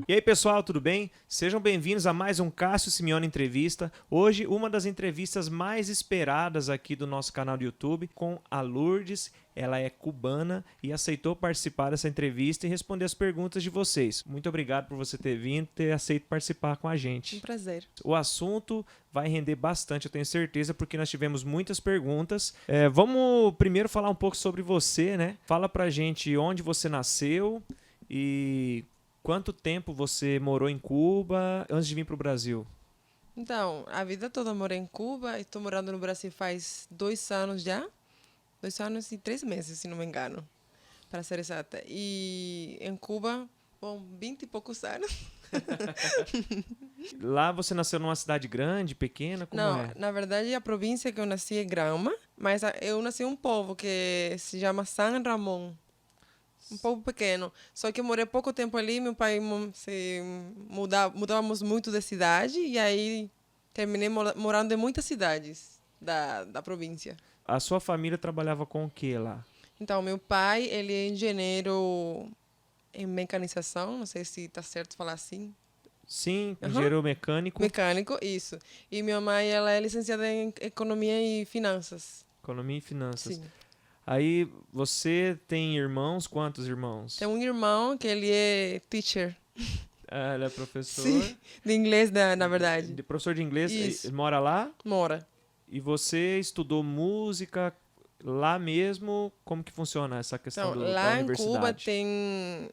E aí, pessoal, tudo bem? Sejam bem-vindos a mais um Cássio Simeone Entrevista. Hoje, uma das entrevistas mais esperadas aqui do nosso canal do YouTube com a Lourdes. Ela é cubana e aceitou participar dessa entrevista e responder as perguntas de vocês. Muito obrigado por você ter vindo e ter aceito participar com a gente. Um prazer. O assunto vai render bastante, eu tenho certeza, porque nós tivemos muitas perguntas. Vamos primeiro falar um pouco sobre você, né? Fala pra gente onde você nasceu e quanto tempo você morou em Cuba antes de vir para o Brasil? Então, a vida toda eu morei em Cuba e estou morando no Brasil faz 2 anos já. 2 anos e 3 meses, se não me engano, para ser exata. E em Cuba, 20 e poucos anos. Lá você nasceu numa cidade grande, pequena? Como Não, é? na verdade a província que eu nasci é Granma, mas eu nasci em um povo que se chama San Ramón. Um povo pequeno. Só que eu morei pouco tempo ali, meu pai mudávamos muito de cidade e aí terminei morando em muitas cidades da província. A sua família trabalhava com o que lá? Então, meu pai, ele é engenheiro em mecanização, não sei se está certo falar assim. Sim, engenheiro mecânico. Mecânico, isso. E minha mãe, ela é licenciada em economia e finanças. Economia e finanças. Sim. Aí você tem irmãos? Quantos irmãos? Tem um irmão que ele é teacher. Ah, ele é professor. Sim, de inglês, na verdade. Professor de inglês. Isso. Ele mora lá? Mora. E você estudou música lá mesmo? Como que funciona essa questão Então, da lá em universidade? Cuba tem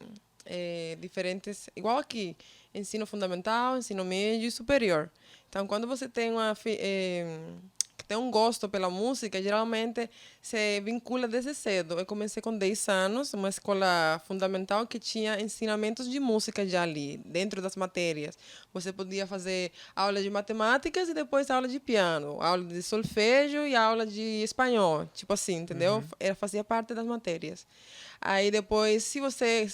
diferentes, igual aqui, ensino fundamental, ensino médio e superior. Então, quando você tem tem um gosto pela música, geralmente se vincula desde cedo. Eu comecei com 10 anos, uma escola fundamental que tinha ensinamentos de música já ali, dentro das matérias. Você podia fazer aula de matemáticas e depois aula de piano, aula de solfejo e aula de espanhol, tipo assim, entendeu? Fazia parte das matérias. Aí depois, se você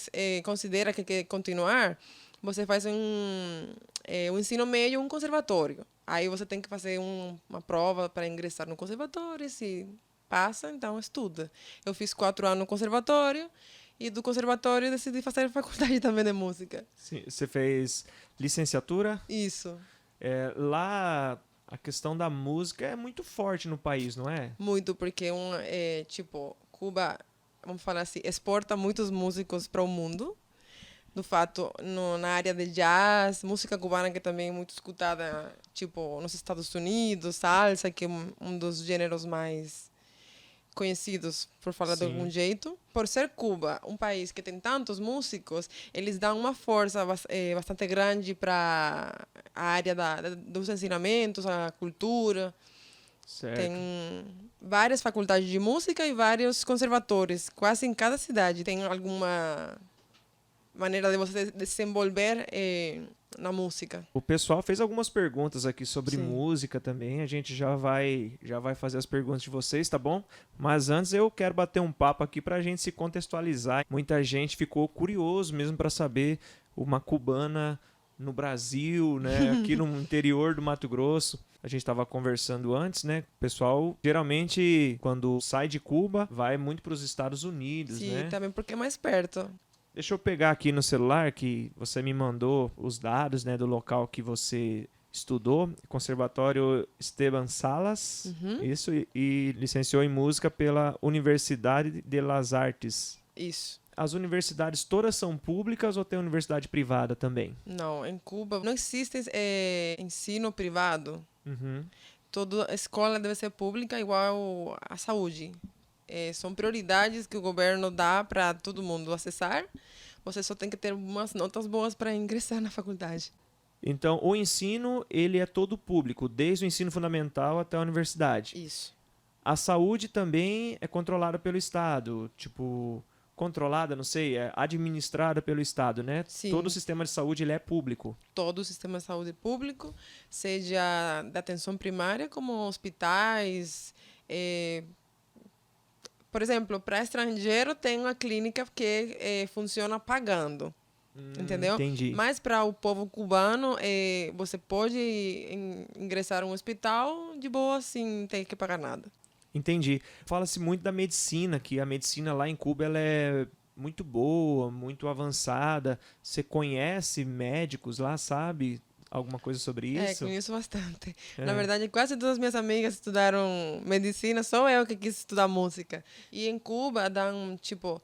considera que quer continuar, você faz um ensino médio, um conservatório. Aí você tem que fazer uma prova para ingressar no conservatório. Se passa, então estuda. Eu fiz 4 anos no conservatório e do conservatório decidi fazer faculdade também de música. Sim, você fez licenciatura? Isso. Lá a questão da música é muito forte no país, não é? Muito, porque Cuba, vamos falar assim, exporta muitos músicos para o mundo. Do fato, na área de jazz, música cubana que também é muito escutada, tipo, nos Estados Unidos, salsa, que é um dos gêneros mais conhecidos, por falar de algum jeito. Por ser Cuba um país que tem tantos músicos, eles dão uma força bastante grande para a área dos ensinamentos, a cultura. Certo. Tem várias faculdades de música e vários conservatórios. Quase em cada cidade tem alguma maneira de você desenvolver na música. O pessoal fez algumas perguntas aqui sobre Sim. música também. A gente já vai fazer as perguntas de vocês, tá bom? Mas antes eu quero bater um papo aqui pra gente se contextualizar. Muita gente ficou curioso mesmo para saber uma cubana no Brasil, né? Aqui no interior do Mato Grosso. A gente estava conversando antes, né? O pessoal, geralmente, quando sai de Cuba, vai muito para os Estados Unidos, Sim, né? também porque é mais perto. Deixa eu pegar aqui no celular que você me mandou os dados, né, do local que você estudou, Conservatório Esteban Salas, isso, e licenciou em música pela Universidade de las Artes. Isso. As universidades todas são públicas ou tem universidade privada também? Não, em Cuba não existe ensino privado. Toda escola deve ser pública, igual a saúde. São prioridades que o governo dá para todo mundo acessar. Você só tem que ter umas notas boas para ingressar na faculdade. Então, o ensino, ele é todo público, desde o ensino fundamental até a universidade. Isso. A saúde também é controlada pelo Estado, tipo, controlada, não sei, é administrada pelo Estado, né? Sim. Todo o sistema de saúde, ele é público. Todo o sistema de saúde público, seja da atenção primária, como hospitais. Por exemplo, para estrangeiro tem uma clínica que funciona pagando. Entendeu? Entendi. Mas para o povo cubano, você pode ingressar em um hospital de boa, sem ter que pagar nada. Entendi. Fala-se muito da medicina, que a medicina lá em Cuba ela é muito boa, muito avançada. Você conhece médicos lá, sabe? Alguma coisa sobre É, isso? conheço bastante. Na É. verdade, quase todas as minhas amigas estudaram medicina, só eu que quis estudar música. E em Cuba, dão, tipo,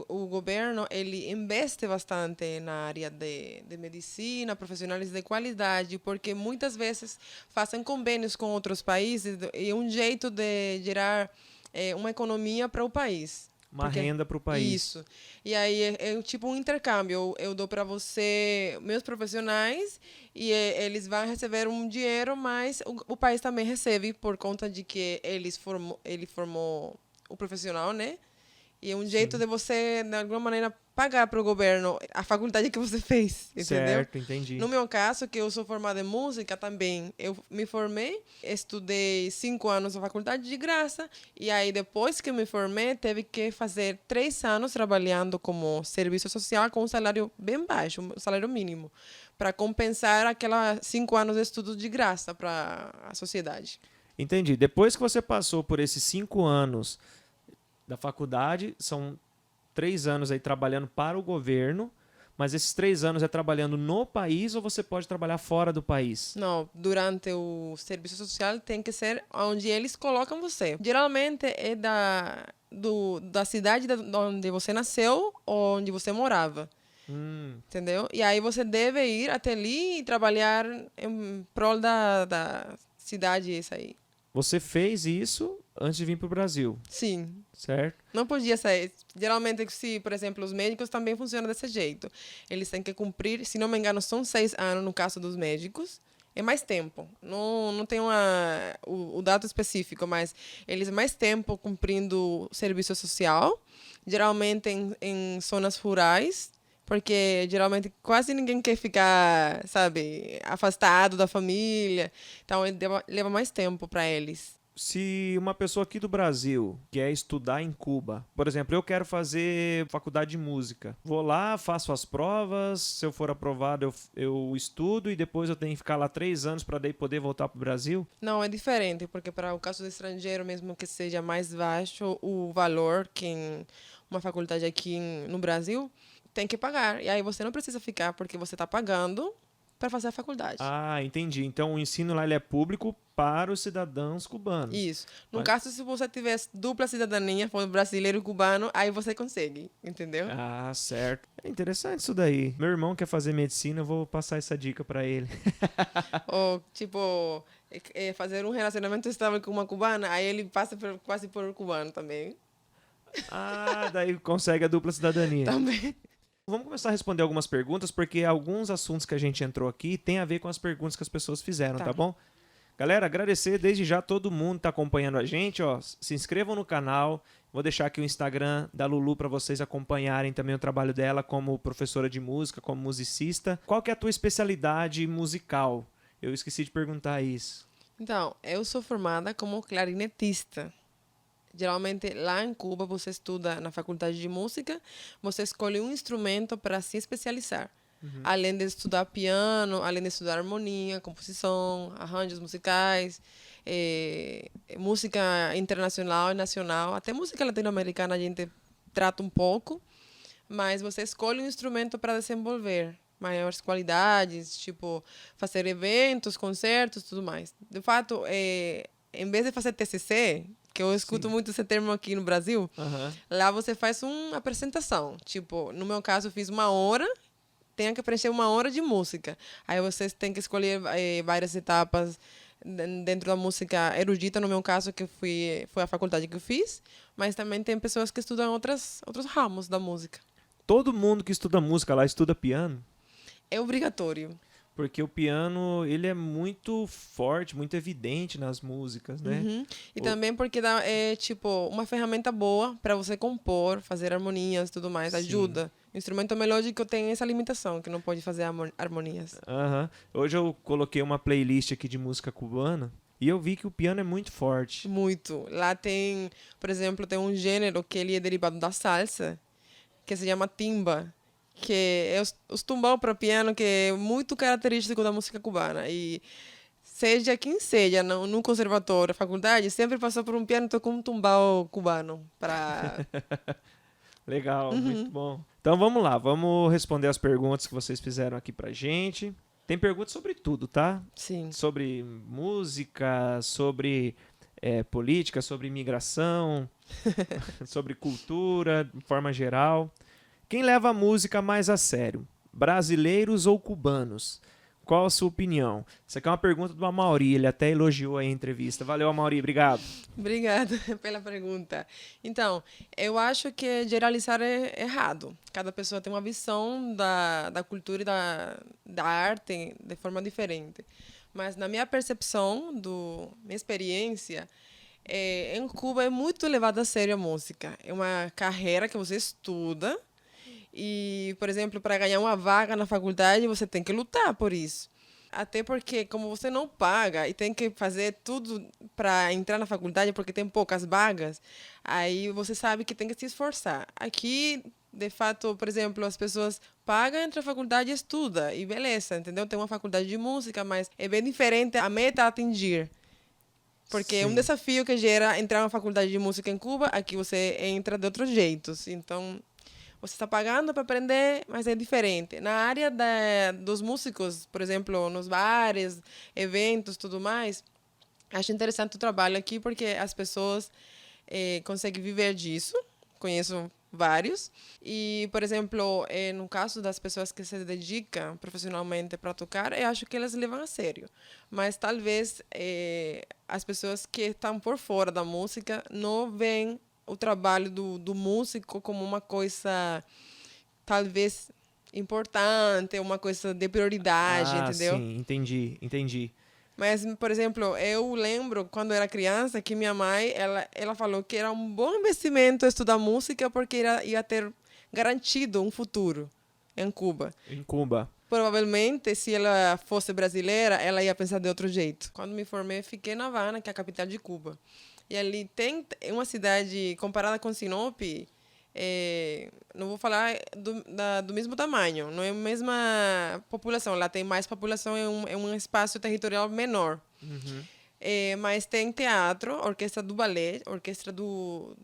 o governo, ele investe bastante na área de medicina, profissionais de qualidade, porque muitas vezes fazem convênios com outros países e é um jeito de gerar uma economia para o país. Uma Porque renda para o país. isso. E aí é tipo um intercâmbio. Eu dou para você meus profissionais e eles vão receber um dinheiro, mas o país também recebe por conta de que ele formou o profissional, né? E é um jeito Sim. de você, de alguma maneira, pagar para o governo a faculdade que você fez, entendeu? Certo, entendi. No meu caso, que eu sou formada em música também, eu me formei, estudei 5 anos na faculdade de graça, e aí depois que me formei, teve que fazer 3 anos trabalhando como serviço social com um salário bem baixo, um salário mínimo, para compensar aquelas 5 anos de estudo de graça para a sociedade. Entendi. Depois que você passou por esses 5 anos da faculdade, são 3 anos aí trabalhando para o governo, mas esses 3 anos é trabalhando no país ou você pode trabalhar fora do país? Não, durante o serviço social tem que ser onde eles colocam você. Geralmente é da cidade onde você nasceu ou onde você morava. Entendeu? E aí você deve ir até ali e trabalhar em prol da cidade, isso aí. Você fez isso antes de vir para o Brasil, Sim. certo? Não podia sair. Geralmente, se, por exemplo, os médicos também funcionam desse jeito. Eles têm que cumprir, se não me engano, são 6 anos no caso dos médicos. É mais tempo. Não tem o dado específico, mas eles mais tempo cumprindo serviço social, geralmente em zonas rurais, porque geralmente quase ninguém quer ficar, sabe, afastado da família. Então, leva mais tempo para eles. Se uma pessoa aqui do Brasil quer estudar em Cuba, por exemplo, eu quero fazer faculdade de música. Vou lá, faço as provas, se eu for aprovado, eu estudo e depois eu tenho que ficar lá 3 anos para daí poder voltar para o Brasil? Não, é diferente, porque para o caso do estrangeiro, mesmo que seja mais baixo o valor que em uma faculdade aqui no Brasil, tem que pagar. E aí você não precisa ficar porque você está pagando para fazer a faculdade. Ah, entendi. Então o ensino lá ele é público para os cidadãos cubanos. Isso. No Mas- caso, se você tiver dupla cidadania, for brasileiro e cubano, aí você consegue, entendeu? Ah, certo. É interessante isso daí. Meu irmão quer fazer medicina, eu vou passar essa dica para ele. Ou, tipo, fazer um relacionamento estável com uma cubana, aí ele passa quase por cubano também. Ah, daí consegue a dupla cidadania. Também. Vamos começar a responder algumas perguntas, porque alguns assuntos que a gente entrou aqui tem a ver com as perguntas que as pessoas fizeram, tá, Tá. bom? Galera, agradecer desde já todo mundo que tá acompanhando a gente, ó. Se inscrevam no canal. Vou deixar aqui o Instagram da Lulu para vocês acompanharem também o trabalho dela como professora de música, como musicista. Qual que é a tua especialidade musical? Eu esqueci de perguntar isso. Então, eu sou formada como clarinetista. Geralmente, lá em Cuba, você estuda na faculdade de música, você escolhe um instrumento para se especializar. Além de estudar piano, além de estudar harmonia, composição, arranjos musicais, música internacional e nacional, até música latino-americana a gente trata um pouco, mas você escolhe um instrumento para desenvolver maiores qualidades, tipo fazer eventos, concertos, tudo mais. De fato, em vez de fazer TCC, que eu escuto muito esse termo aqui no Brasil, Aham. lá você faz uma apresentação. Tipo, no meu caso, eu fiz 1 hora, tenho que preencher 1 hora de música. Aí vocês têm que escolher várias etapas dentro da música erudita, no meu caso, que foi a faculdade que eu fiz, mas também tem pessoas que estudam outros ramos da música. Todo mundo que estuda música lá estuda piano? É obrigatório. Porque o piano, ele é muito forte, muito evidente nas músicas, né? Uhum. E O- também porque é tipo uma ferramenta boa para você compor, fazer harmonias e tudo mais, Sim. ajuda. O instrumento melódico tem essa limitação, que não pode fazer harmonias. Aham. Hoje eu coloquei uma playlist aqui de música cubana e eu vi que o piano é muito forte. Muito. Lá tem, por exemplo, tem um gênero que ele é derivado da salsa, que se chama timba, que é os tumbao para piano, que é muito característico da música cubana. E seja quem seja, no conservatório, faculdade, sempre passou por um piano com um tumbao cubano. Legal, muito Uhum. bom. Então vamos lá, vamos responder as perguntas que vocês fizeram aqui pra gente. Tem perguntas sobre tudo, tá? Sim. Sobre música, sobre política, sobre imigração, sobre cultura, de forma geral. Quem leva a música mais a sério? Brasileiros ou cubanos? Qual a sua opinião? Essa aqui é uma pergunta do Amaury, ele até elogiou aí a entrevista. Valeu, Amaury, obrigado. Obrigada pela pergunta. Então, eu acho que generalizar é errado. Cada pessoa tem uma visão da cultura e da arte de forma diferente. Mas, na minha percepção, minha experiência, em Cuba é muito levada a sério a música. É uma carreira que você estuda e, por exemplo, para ganhar uma vaga na faculdade, você tem que lutar por isso. Até porque, como você não paga e tem que fazer tudo para entrar na faculdade, porque tem poucas vagas, aí você sabe que tem que se esforçar. Aqui, de fato, por exemplo, as pessoas pagam, entra na faculdade e estuda, e beleza, entendeu? Tem uma faculdade de música, mas é bem diferente a meta a atingir. Porque é um Sim. desafio que gera entrar na faculdade de música em Cuba, aqui você entra de outros jeitos. Então, você está pagando para aprender, mas é diferente. Na área dos músicos, por exemplo, nos bares, eventos, tudo mais, acho interessante o trabalho aqui porque as pessoas conseguem viver disso. Conheço vários. E, por exemplo, no caso das pessoas que se dedicam profissionalmente para tocar, eu acho que elas levam a sério. Mas talvez as pessoas que estão por fora da música não veem o trabalho do músico como uma coisa, talvez, importante, uma coisa de prioridade, Ah, entendeu? sim, entendi. Mas, por exemplo, eu lembro, quando era criança, que minha mãe, ela falou que era um bom investimento estudar música porque ia ter garantido um futuro em Cuba. Em Cuba. Provavelmente, se ela fosse brasileira, ela ia pensar de outro jeito. Quando me formei, fiquei na Havana, que é a capital de Cuba. E ali tem uma cidade, comparada com Sinop, não vou falar do mesmo tamanho, não é a mesma população. Lá tem mais população em um espaço territorial menor. Uhum. Mas tem teatro, orquestra do balé, orquestra do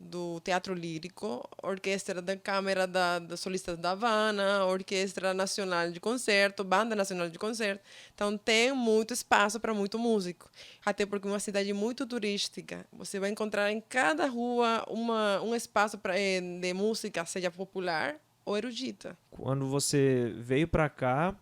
teatro lírico, orquestra da Câmara da Solistas da Havana, orquestra nacional de concerto, banda nacional de concerto. Então tem muito espaço para muito músico. Até porque é uma cidade muito turística. Você vai encontrar em cada rua um espaço de música, seja popular ou erudita. Quando você veio pra cá,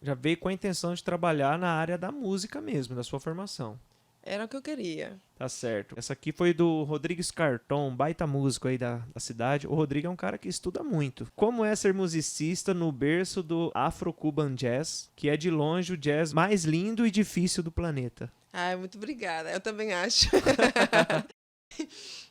já veio com a intenção de trabalhar na área da música mesmo, da sua formação. Era o que eu queria. Tá certo. Essa aqui foi do Rodrigues Carton, baita músico aí da cidade. O Rodrigo é um cara que estuda muito. Como é ser musicista no berço do Afro-Cuban Jazz, que é de longe o jazz mais lindo e difícil do planeta? Ai, muito obrigada. Eu também acho.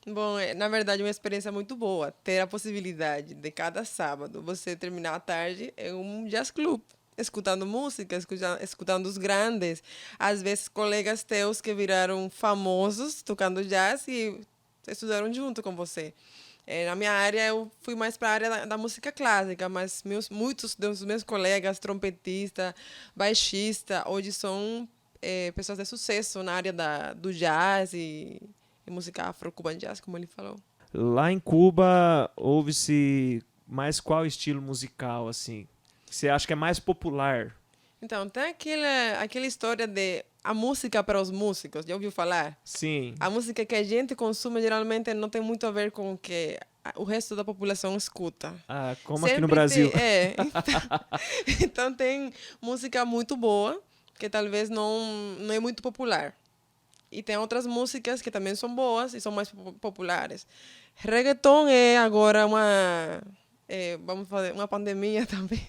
Bom, na verdade, é uma experiência muito boa ter a possibilidade de cada sábado você terminar a tarde em um jazz club, escutando música, escutando os grandes, às vezes colegas teus que viraram famosos tocando jazz e estudaram junto com você. Na minha área, eu fui mais para a área da música clássica, mas muitos dos meus colegas, trompetistas, baixistas, hoje são pessoas de sucesso na área do jazz e música afro-cuban jazz, como ele falou. Lá em Cuba, ouve-se mais qual estilo musical, assim? Que você acha que é mais popular? Então, tem aquela história de a música para os músicos, já ouviu falar? Sim. A música que a gente consome geralmente não tem muito a ver com o que o resto da população escuta. Ah, como aqui no Sempre Brasil. Então tem música muito boa, que talvez não é muito popular. E tem outras músicas que também são boas e são mais populares. Reggaeton é agora vamos fazer uma pandemia também.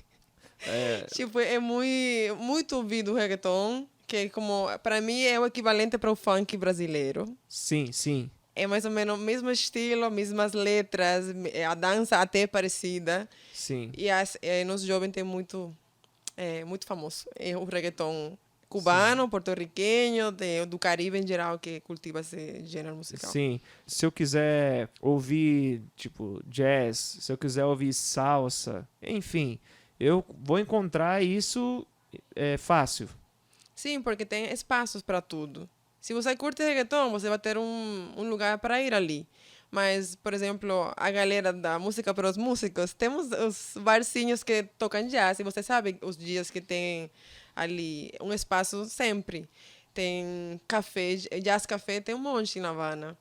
É, Tipo, é muito ouvido o reggaeton, que como para mim é o equivalente para o funk brasileiro. sim. É mais ou menos o mesmo estilo, mesmas letras, a dança até é parecida. Sim. E nos jovens tem muito famoso. É o reggaeton cubano, porto-riquenho, do Caribe em geral, que cultiva esse gênero musical. Sim. Se eu quiser ouvir, tipo, jazz, se eu quiser ouvir salsa, enfim, eu vou encontrar isso fácil. Sim, porque tem espaços para tudo. Se você curte reggaeton, você vai ter um lugar para ir ali. Mas, por exemplo, a galera da música para os músicos, temos os barzinhos que tocam jazz, e você sabe os dias que tem ali um espaço sempre. Tem café, jazz café tem um monte na Havana.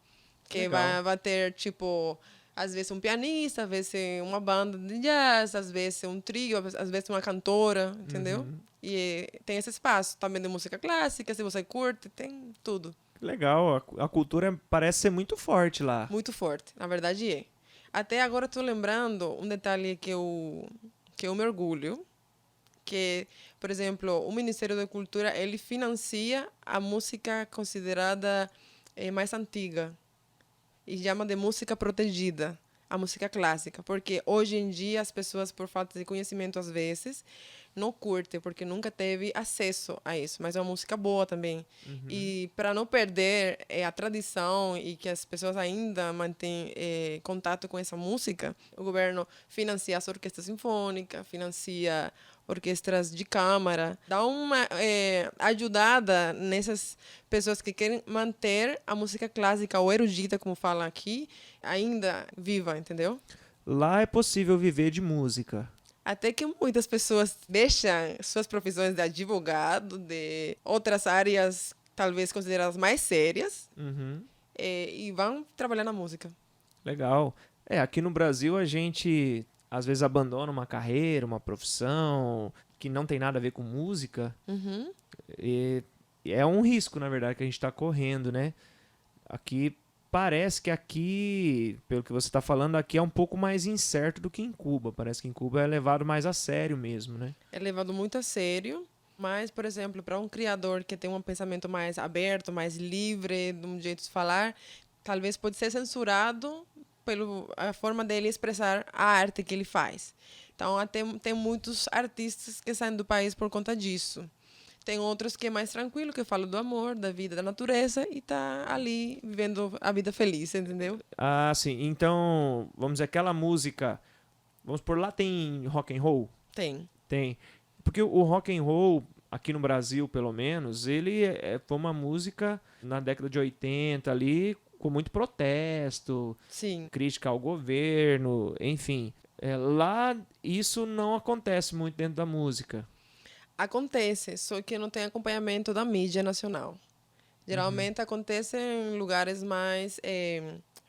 Que Legal. vai ter, tipo, às vezes um pianista, às vezes uma banda de jazz, às vezes um trio, às vezes uma cantora, entendeu? Uhum. E tem esse espaço também de música clássica, se você curte, tem tudo. Legal, a cultura parece ser muito forte lá. Muito forte, na verdade é. Até agora estou lembrando um detalhe que eu me orgulho, que, por exemplo, o Ministério da Cultura, ele financia a música considerada mais antiga e chama de música protegida, a música clássica, porque hoje em dia as pessoas, por falta de conhecimento às vezes, não curtem, porque nunca teve acesso a isso, mas é uma música boa também. E para não perder a tradição e que as pessoas ainda mantêm contato com essa música, o governo financia as orquestras sinfônicas, financia orquestras de câmara, dá uma ajudada nessas pessoas que querem manter a música clássica ou erudita, como fala aqui, ainda viva, entendeu? Lá é possível viver de música. Até que muitas pessoas deixam suas profissões de advogado, de outras áreas talvez consideradas mais sérias, Uhum. e vão trabalhar na música. Legal. Aqui no Brasil a gente às vezes abandona uma carreira, uma profissão que não tem nada a ver com música. Uhum. E é um risco, na verdade, que a gente está correndo, né? Aqui parece que aqui, pelo que você está falando, aqui é um pouco mais incerto do que em Cuba. Parece que em Cuba é levado mais a sério mesmo, né? É levado muito a sério, mas, por exemplo, para um criador que tem um pensamento mais aberto, mais livre, de um jeito de falar, talvez pode ser censurado pela forma dele expressar a arte que ele faz. Então, até tem muitos artistas que saem do país por conta disso. Tem outros que é mais tranquilo, que falam do amor, da vida, da natureza e tá ali vivendo a vida feliz, entendeu? Ah, sim. Então, vamos dizer, aquela música, vamos por lá tem rock and roll? Tem. Tem. Porque o rock and roll, aqui no Brasil, pelo menos, ele foi uma música na década de 80 ali, com muito protesto, Sim. crítica ao governo, enfim. Lá isso não acontece muito dentro da música. Acontece, só que não tem acompanhamento da mídia nacional. Geralmente acontece em lugares mais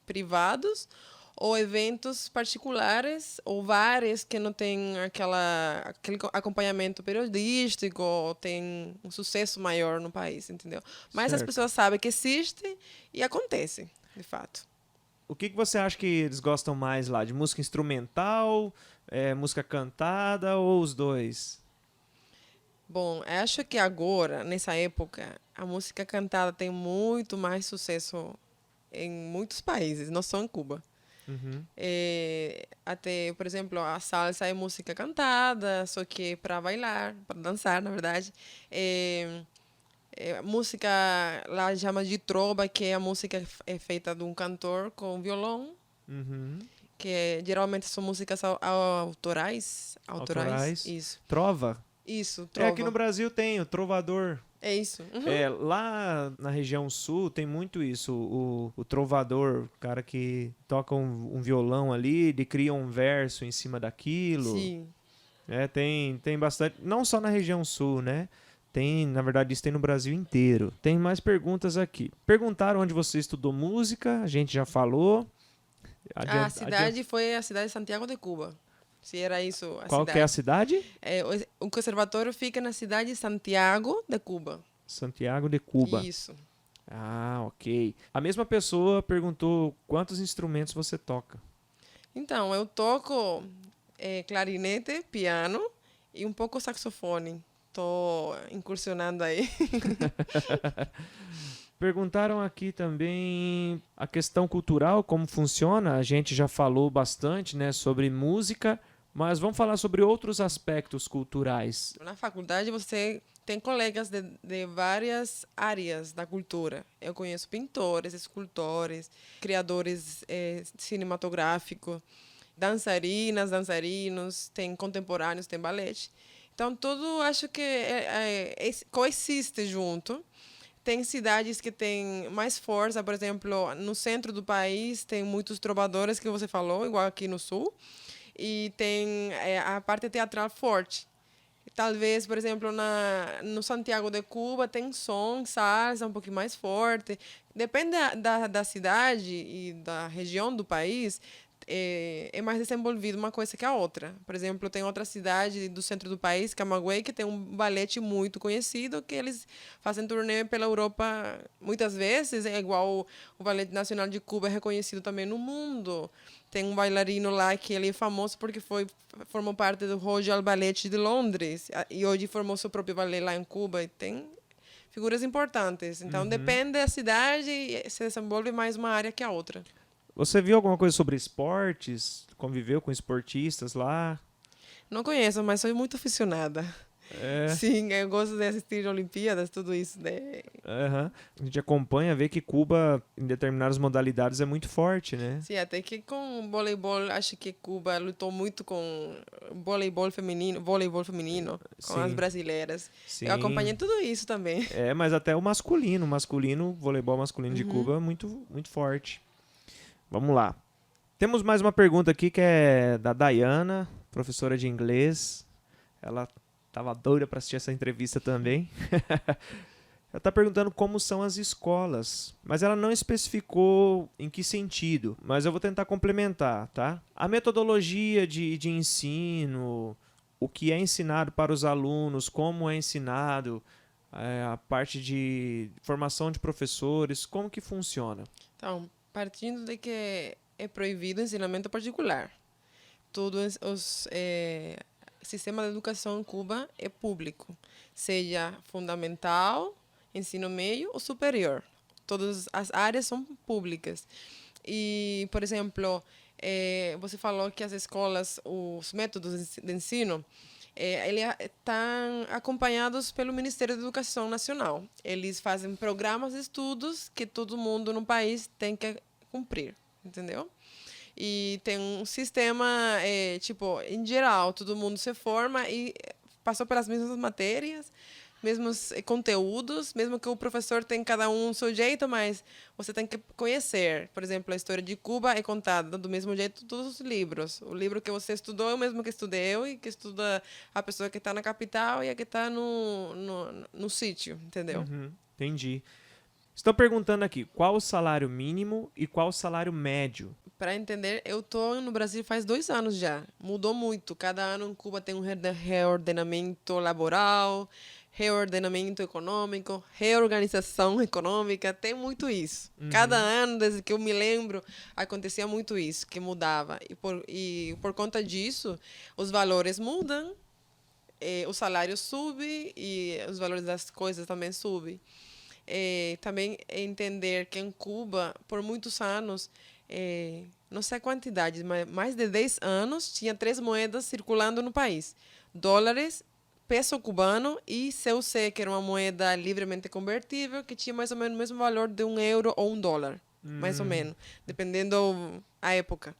privados ou eventos particulares ou bares que não tem aquele acompanhamento periodístico ou tem um sucesso maior no país, entendeu? Mas as Certo. pessoas sabem que existe e acontece, de fato. O que você acha que eles gostam mais lá? De música instrumental, música cantada ou os dois? Bom, acho que agora, nessa época, a música cantada tem muito mais sucesso em muitos países, não só em Cuba. Uhum. Até, por exemplo, a salsa é música cantada, só que para bailar, para dançar, na verdade. Música lá chama de trova, que é a música é feita de um cantor com violão, Uhum. que geralmente são músicas autorais. Autorais. Isso. Trova? Isso, Aqui no trova. Brasil tem o trovador. É isso. Uhum. Lá na região sul tem muito isso. O trovador, o cara que toca um violão ali, ele cria um verso em cima daquilo. Sim. Tem bastante. Não só na região sul, né? Na verdade, isso tem no Brasil inteiro. Tem mais perguntas aqui. Perguntaram onde você estudou música, a gente já falou. A cidade foi a cidade de Santiago de Cuba. Se era isso a Qual cidade. que é a cidade? O conservatório fica na cidade de Santiago de Cuba. Santiago de Cuba. Isso. Ah, ok. A mesma pessoa perguntou quantos instrumentos você toca. Então, eu toco clarinete, piano e um pouco saxofone. Tô incursionando aí. Perguntaram aqui também a questão cultural, como funciona. A gente já falou bastante, né, sobre música, mas vamos falar sobre outros aspectos culturais. Na faculdade você tem colegas de várias áreas da cultura. Eu conheço pintores, escultores, criadores cinematográficos, dançarinas, dançarinos, tem contemporâneos, tem ballet. Então, tudo acho que coexiste junto. Tem cidades que têm mais força, por exemplo, no centro do país tem muitos trovadores que você falou, igual aqui no sul, e tem a parte teatral forte. Talvez, por exemplo, no Santiago de Cuba tem som, salsa um pouquinho mais forte. Depende da cidade e da região do país, é mais desenvolvido uma coisa que a outra. Por exemplo, tem outra cidade do centro do país, Camagüey, que tem um balete muito conhecido, que eles fazem turnê pela Europa muitas vezes, é igual o Ballet Nacional de Cuba é reconhecido também no mundo. Tem um bailarino lá que ele é famoso porque formou parte do Royal Ballet de Londres e hoje formou seu próprio ballet lá em Cuba e tem figuras importantes. Então, depende da cidade e se desenvolve mais uma área que a outra. Você viu alguma coisa sobre esportes? Conviveu com esportistas lá? Não conheço, mas sou muito aficionada. É. Sim, eu gosto de assistir Olimpíadas, tudo isso, né? Aham. A gente acompanha, vê que Cuba, em determinadas modalidades, é muito forte, né? Sim, até que com voleibol, acho que Cuba lutou muito com voleibol feminino, com as Sim, brasileiras. Eu sim. acompanhei tudo isso também. É, mas até o masculino, o voleibol masculino de Cuba é muito, muito forte. Vamos lá. Temos mais uma pergunta aqui que é da Dayana, professora de inglês. Ela estava doida para assistir essa entrevista também. Ela está perguntando como são as escolas, mas ela não especificou em que sentido, mas eu vou tentar complementar, tá? A metodologia de ensino, o que é ensinado para os alunos, como é ensinado, a parte de formação de professores, como que funciona? Então, partindo de que é proibido o ensinamento particular, todos os sistema de educação em Cuba é público, seja fundamental, ensino médio ou superior. Todas as áreas são públicas. E, por exemplo, você falou que as escolas, os métodos de ensino, eles estão acompanhados pelo Ministério da Educação Nacional. Eles fazem programas de estudos que todo mundo no país tem que cumprir, entendeu? E tem um sistema, tipo, em geral, todo mundo se forma e passou pelas mesmas matérias, mesmos conteúdos, mesmo que o professor tem cada um o seu jeito, mas você tem que conhecer. Por exemplo, a história de Cuba é contada do mesmo jeito em todos os livros. O livro que você estudou é o mesmo que estudei eu e que estuda a pessoa que está na capital e a que está no sítio, entendeu? Entendi. Estão perguntando aqui, qual o salário mínimo e qual o salário médio? Para entender, eu tô no Brasil faz 2 anos já. Mudou muito. Cada ano em Cuba tem um reordenamento laboral, reordenamento econômico, reorganização econômica. Tem muito isso. Cada ano, desde que eu me lembro, acontecia muito isso, que mudava. E por conta disso, os valores mudam, o salário sube e os valores das coisas também subem. Também entender que em Cuba, por muitos anos, não sei a quantidade, mas mais de 10 anos, tinha 3 moedas circulando no país. Dólares, peso cubano e CUC, que era uma moeda livremente convertível, que tinha mais ou menos o mesmo valor de €1 ou $1, mais ou menos, dependendo a época.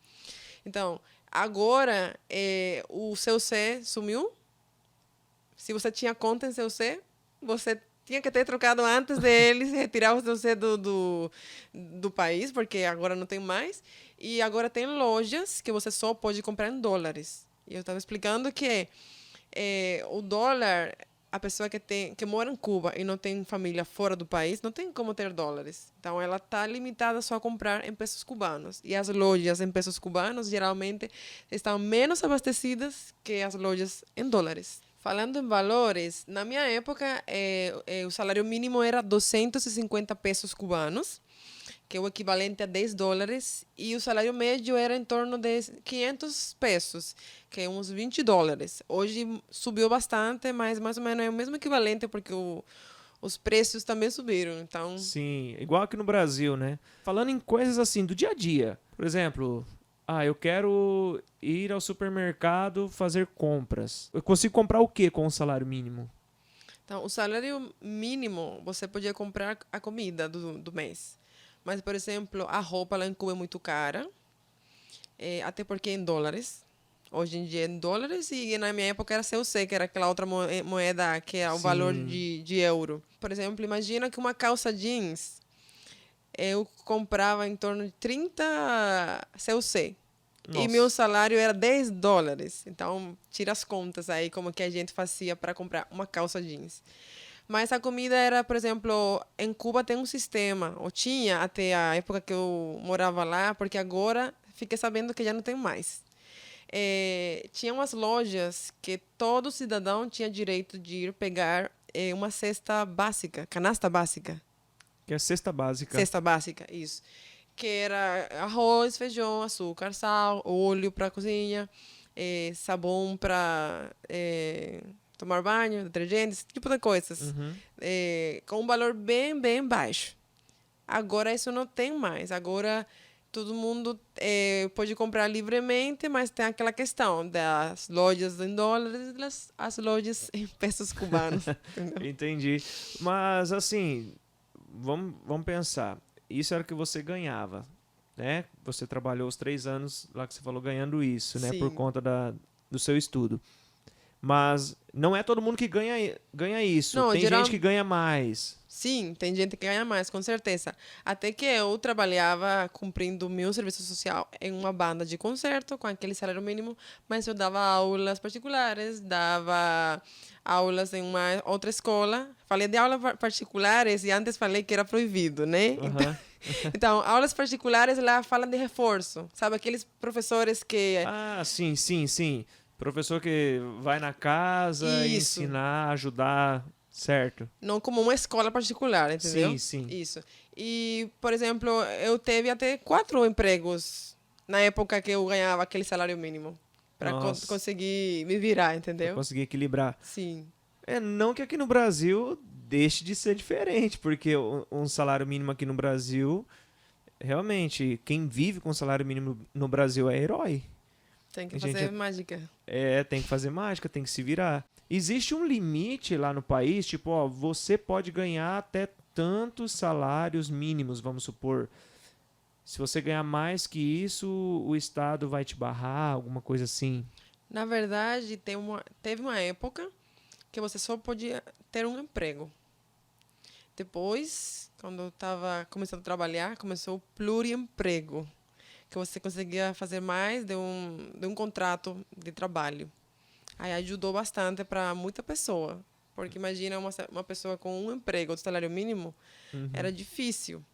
Então, agora, o CUC sumiu. Se você tinha conta em CUC, você tinha que ter trocado antes deles retirar o CUC do país, porque agora não tem mais. E agora tem lojas que você só pode comprar em dólares. E eu estava explicando que o dólar, a pessoa que mora em Cuba e não tem família fora do país, não tem como ter dólares. Então, ela está limitada só a comprar em pesos cubanos. E as lojas em pesos cubanos, geralmente, estão menos abastecidas que as lojas em dólares. Falando em valores, na minha época, o salário mínimo era 250 pesos cubanos, que é o equivalente a $10, e o salário médio era em torno de 500 pesos, que é uns $20. Hoje subiu bastante, mas mais ou menos é o mesmo equivalente, porque os preços também subiram. Então, Sim, igual aqui no Brasil, né? Falando em coisas assim do dia a dia. Por exemplo, eu quero ir ao supermercado fazer compras. Eu consigo comprar o que com o salário mínimo? então, o salário mínimo, você podia comprar a comida do mês. Mas, por exemplo, a roupa lá em Cuba é muito cara, até porque é em dólares. Hoje em dia é em dólares e na minha época era CUC, que era aquela outra moeda que é o valor Sim. de euro. Por exemplo, imagina que uma calça jeans eu comprava em torno de 30 CUC. E meu Nossa. salário era US$ 10. Então, tira as contas aí, como que a gente fazia para comprar uma calça jeans. Mas a comida era, por exemplo, em Cuba tem um sistema, ou tinha até a época que eu morava lá, porque agora fiquei sabendo que já não tem mais. Tinha umas lojas que todo cidadão tinha direito de ir pegar uma cesta básica, canasta básica. Que é a cesta básica. Cesta básica, isso. Que era arroz, feijão, açúcar, sal, óleo para cozinha, sabão para tomar banho, detergente, esse tipo de coisas. Uhum. Com um valor bem, bem baixo. Agora isso não tem mais. Agora todo mundo pode comprar livremente, mas tem aquela questão das lojas em dólares e as lojas em pesos cubanos. Entendeu? Entendi. Mas, assim, vamos pensar. Isso era o que você ganhava, né? Você trabalhou os 3 anos lá que você falou ganhando isso, né? Por Sim. conta do seu estudo. Mas não é todo mundo que ganha isso. Não, Tem geral, gente que ganha mais. sim, tem gente que ganha mais, com certeza. Até que eu trabalhava cumprindo meu serviço social em uma banda de concerto com aquele salário mínimo, mas eu dava aulas particulares, dava aulas em uma outra escola. Falei de aulas particulares e antes falei que era proibido, né? Aham. Então, aulas particulares lá falam de reforço. Sabe, aqueles professores que... Ah, sim, sim, sim. Professor que vai na casa e Isso. ensinar, ajudar, certo? Não como uma escola particular, entendeu? Sim, sim. Isso. E, por exemplo, eu teve até 4 empregos na época que eu ganhava aquele salário mínimo. Para Nossa, conseguir me virar, pra entendeu? conseguir equilibrar. Sim. Não que aqui no Brasil deixe de ser diferente, porque um salário mínimo aqui no Brasil, realmente, quem vive com salário mínimo no Brasil é herói. Tem que A gente fazer mágica. tem que fazer mágica, tem que se virar. Existe um limite lá no país, tipo, ó, você pode ganhar até tantos salários mínimos, vamos supor. Se você ganhar mais que isso, o Estado vai te barrar, alguma coisa assim. Na verdade, teve uma época que você só podia ter um emprego. Depois, quando eu estava começando a trabalhar, começou o pluriemprego, que você conseguia fazer mais de um contrato de trabalho. Aí ajudou bastante para muita pessoa, porque imagina uma pessoa com um emprego de salário mínimo, era difícil.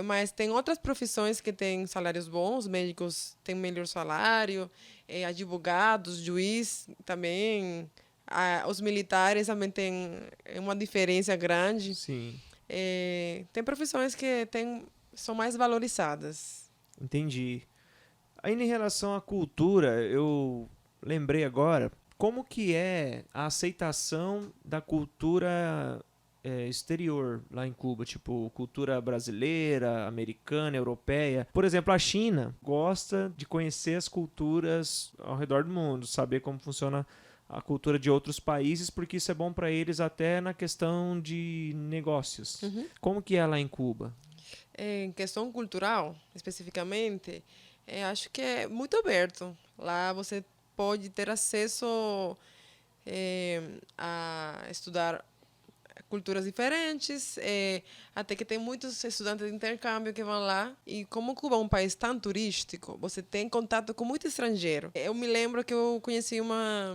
Mas tem outras profissões que têm salários bons, médicos têm melhor salário, advogados, juiz também, os militares também têm uma diferença grande. Sim, Tem profissões que são mais valorizadas. entendi. Aí em relação à cultura, eu lembrei agora como que é a aceitação da cultura exterior lá em Cuba, tipo cultura brasileira, americana, europeia. Por exemplo, a China gosta de conhecer as culturas ao redor do mundo, saber como funciona a cultura de outros países, porque isso é bom para eles até na questão de negócios. Como que é lá em Cuba? Em questão cultural, especificamente, acho que é muito aberto. Lá você pode ter acesso a estudar culturas diferentes, até que tem muitos estudantes de intercâmbio que vão lá. E como Cuba é um país tão turístico, você tem contato com muito estrangeiro. Eu me lembro que eu conheci uma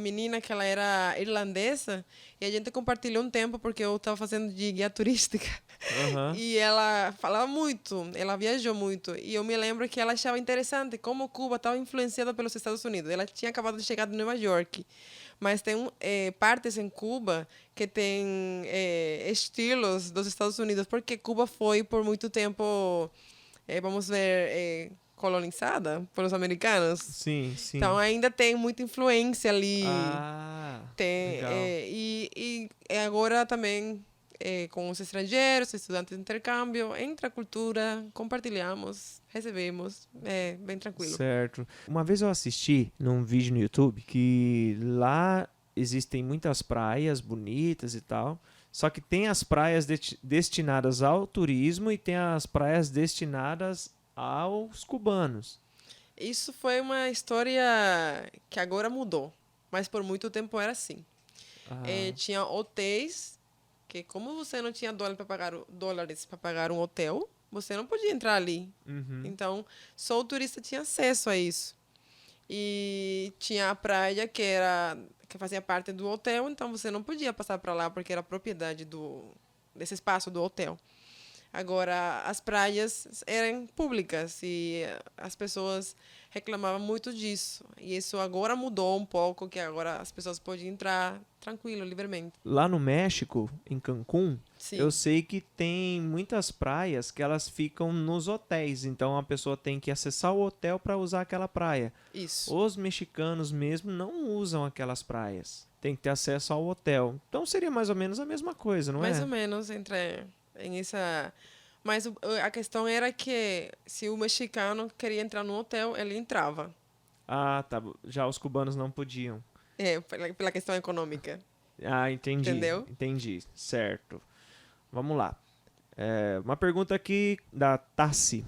menina que ela era irlandesa e a gente compartilhou um tempo porque eu estava fazendo de guia turística. Aham. E ela falava muito, ela viajou muito. E eu me lembro que ela achava interessante como Cuba estava influenciada pelos Estados Unidos. Ela tinha acabado de chegar de Nova York. Mas tem partes em Cuba que tem estilos dos Estados Unidos, porque Cuba foi por muito tempo, vamos ver, colonizada pelos americanos. Sim, sim. Então ainda tem muita influência ali. Ah, Tem, legal. e agora também com os estrangeiros, estudantes de intercâmbio, entra a cultura, compartilhamos, recebemos, é bem tranquilo. Certo. Uma vez eu assisti num vídeo no YouTube que lá existem muitas praias bonitas e tal, só que tem as praias destinadas ao turismo e tem as praias destinadas aos cubanos. Isso foi uma história que agora mudou, mas por muito tempo era assim. Ah, Tinha hotéis que, como você não tinha dólares para pagar um hotel, você não podia entrar ali. uhum. Então, só o turista tinha acesso a isso. E tinha a praia que fazia parte do hotel, então você não podia passar para lá porque era propriedade desse espaço do hotel. Agora, as praias eram públicas e as pessoas reclamavam muito disso. E isso agora mudou um pouco, que agora as pessoas podem entrar tranquilo, livremente. Lá no México, em Cancún, eu Sim, sei que tem muitas praias que elas ficam nos hotéis, então a pessoa tem que acessar o hotel para usar aquela praia. isso. Os mexicanos mesmo não usam aquelas praias. Tem que ter acesso ao hotel. Então seria mais ou menos a mesma coisa, não Mais ou é? menos entre em essa. Mas a questão era que se o mexicano queria entrar no hotel, ele entrava. Ah, tá. Já os cubanos não podiam. Pela questão econômica. Ah, entendi. Entendeu? Entendi. Certo. Vamos lá. Uma pergunta aqui da Tassi.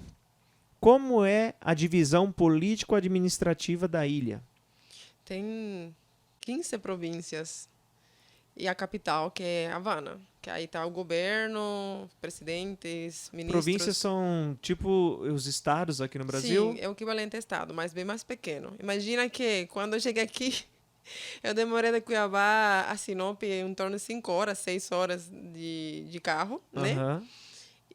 Como é a divisão político-administrativa da ilha? Tem 15 províncias. E a capital, que é Havana. Que aí tá o governo, presidentes, Províncias ministros. são tipo os estados aqui no Sim, Brasil? é o equivalente a estado, mas bem mais pequeno. Imagina que quando eu cheguei aqui, eu demorei de Cuiabá a Sinop em torno de 5 horas, 6 horas de carro, né? Aham.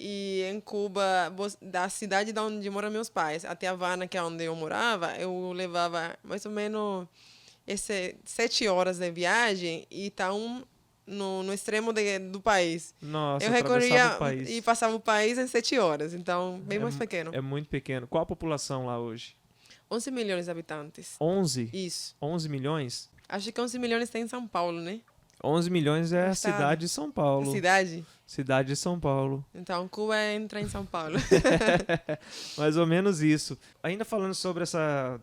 E em Cuba, da cidade de onde moram meus pais até Havana, que é onde eu morava, eu levava mais ou menos 7 horas de viagem e tá no extremo do país. Eu Nossa, atravessava o recorria e país. passava o país em 7 horas, então bem mais pequeno. É muito pequeno. Qual a população lá hoje? 11 milhões de habitantes. 11? Isso. 11 milhões? Acho que 11 milhões tem em São Paulo, né? 11 milhões é O a estado. cidade de São A Paulo. cidade. Cidade de São Paulo. Então, Cuba entra em São Paulo. Mais ou menos isso. Ainda falando sobre essa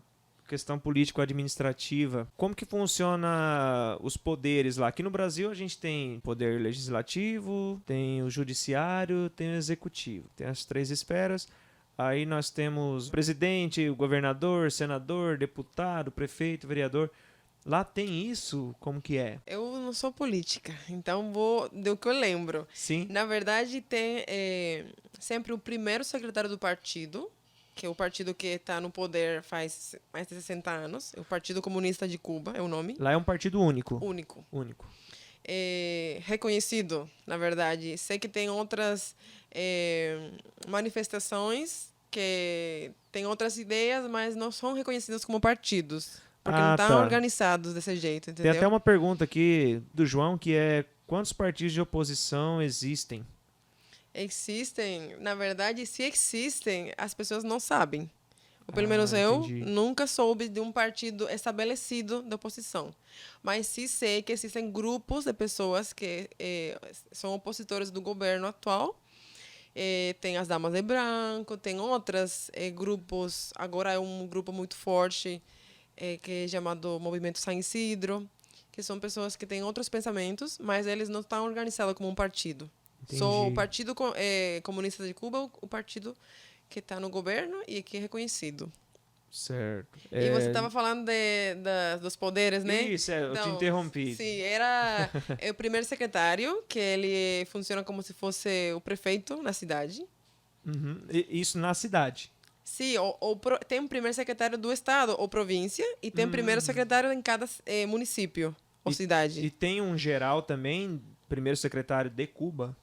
questão político-administrativa, como que funciona os poderes lá? Aqui no Brasil a gente tem poder legislativo, tem o judiciário, tem o executivo. Tem as três esferas. Aí nós temos o presidente, o governador, senador, deputado, prefeito, vereador. Lá tem isso? Como que é? Eu não sou política, então vou do que eu lembro. Sim? Na verdade, tem sempre o primeiro secretário do partido, que é o partido que está no poder faz mais de 60 anos. É o Partido Comunista de Cuba, é o nome. Lá é um partido único. Único. Único. Reconhecido, na verdade. Sei que tem outras manifestações que têm outras ideias, mas não são reconhecidas como partidos. Porque não Ah, estão tá. organizados desse jeito, Tem até entendeu? uma pergunta aqui do João que é: quantos partidos de oposição existem? Existem, na verdade, se existem, as pessoas não sabem. Ou pelo menos Ah, eu entendi. nunca soube de um partido estabelecido da oposição. Mas sim sei que existem grupos de pessoas que são opositores do governo atual. Tem as Damas de Branco, tem outros grupos. Agora é um grupo muito forte que é chamado Movimento San Isidro, que são pessoas que têm outros pensamentos, mas eles não estão organizados como um partido. Só o Entendi. Partido Comunista de Cuba, o partido que está no governo e que é reconhecido. Certo. E você estava falando dos poderes, né? Isso, eu te Então, interrompi. sim, era o primeiro secretário, que ele funciona como se fosse o prefeito na cidade. Uhum. Isso na cidade. Sim, tem um primeiro secretário do estado ou província e tem um primeiro Hum. secretário em cada município ou cidade. E tem um geral também, primeiro secretário de Cuba.